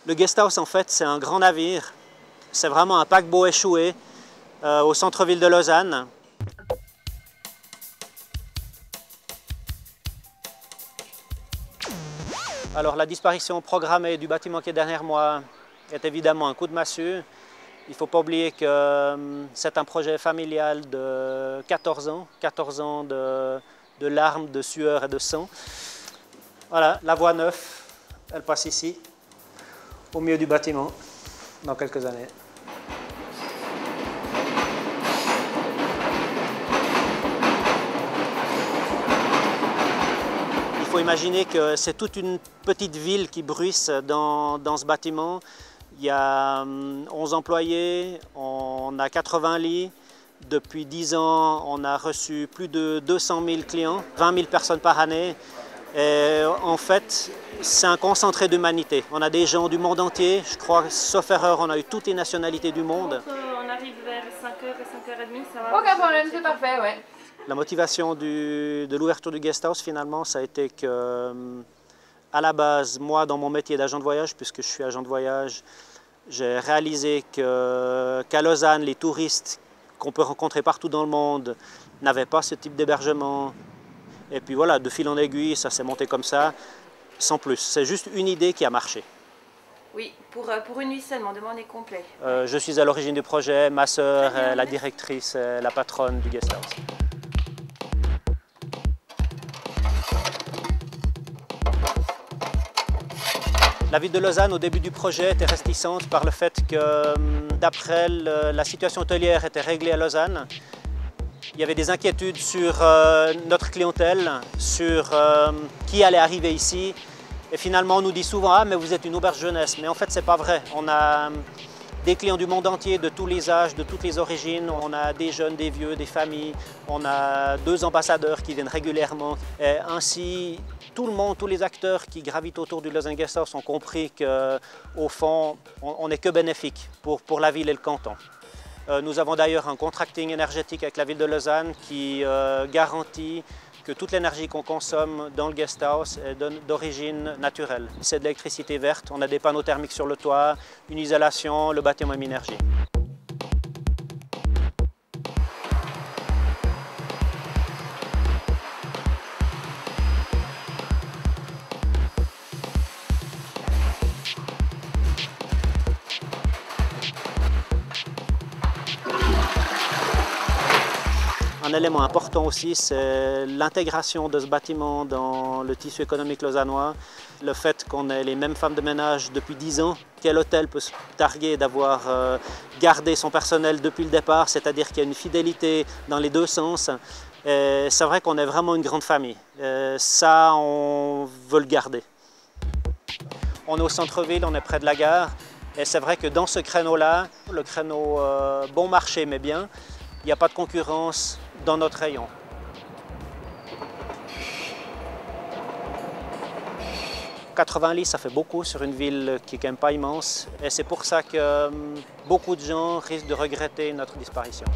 Le Guesthouse, en fait, c'est un grand navire. C'est vraiment un paquebot échoué au centre-ville de Lausanne. Alors, la disparition programmée du bâtiment qui est derrière moi est évidemment un coup de massue. Il ne faut pas oublier que c'est un projet familial de 14 ans de larmes, de sueur et de sang. Voilà, la voie 9, elle passe ici, au milieu du bâtiment, dans quelques années. Il faut imaginer que c'est toute une petite ville qui bruisse dans ce bâtiment. Il y a 11 employés, on a 80 lits. Depuis 10 ans, on a reçu plus de 200 000 clients, 20 000 personnes par année. Et en fait, c'est un concentré d'humanité. On a des gens du monde entier. Je crois, sauf erreur, on a eu toutes les nationalités du monde. On arrive vers 5h et 5h30, ça va? Aucun problème, c'est parfait, ouais. La motivation de l'ouverture du Guesthouse, finalement, ça a été que, à la base, moi, dans mon métier d'agent de voyage, puisque je suis agent de voyage, j'ai réalisé qu'à Lausanne, les touristes qu'on peut rencontrer partout dans le monde n'avaient pas ce type d'hébergement. Et puis voilà, de fil en aiguille, ça s'est monté comme ça, sans plus. C'est juste une idée qui a marché. Oui, pour une nuit seulement, demandez complet. Je suis à l'origine du projet, ma sœur est la directrice, la patronne du Guesthouse. La ville de Lausanne, au début du projet, était réticente par le fait que, d'après la situation hôtelière était réglée à Lausanne, il y avait des inquiétudes sur notre clientèle, sur qui allait arriver ici. Et finalement, on nous dit souvent « Ah, mais vous êtes une auberge jeunesse ». Mais en fait, ce n'est pas vrai. On a des clients du monde entier, de tous les âges, de toutes les origines. On a des jeunes, des vieux, des familles. On a 2 ambassadeurs qui viennent régulièrement. Et ainsi, tout le monde, tous les acteurs qui gravitent autour du Lausanne Guesthouse ont compris qu'au fond, on n'est que bénéfique pour la ville et le canton. Nous avons d'ailleurs un contracting énergétique avec la ville de Lausanne qui garantit que toute l'énergie qu'on consomme dans le Guesthouse est d'origine naturelle. C'est de l'électricité verte, on a des panneaux thermiques sur le toit, une isolation, le bâtiment est énergie. Un élément important aussi, c'est l'intégration de ce bâtiment dans le tissu économique lausannois. Le fait qu'on ait les mêmes femmes de ménage depuis 10 ans. Quel hôtel peut se targuer d'avoir gardé son personnel depuis le départ, c'est-à-dire qu'il y a une fidélité dans les 2 sens. C'est vrai qu'on est vraiment une grande famille. Ça, on veut le garder. On est au centre-ville, on est près de la gare. Et c'est vrai que dans ce créneau-là, le créneau bon marché mais bien, il n'y a pas de concurrence dans notre rayon. « 80 lits, ça fait beaucoup sur une ville qui n'est quand même pas immense. Et c'est pour ça que beaucoup de gens risquent de regretter notre disparition.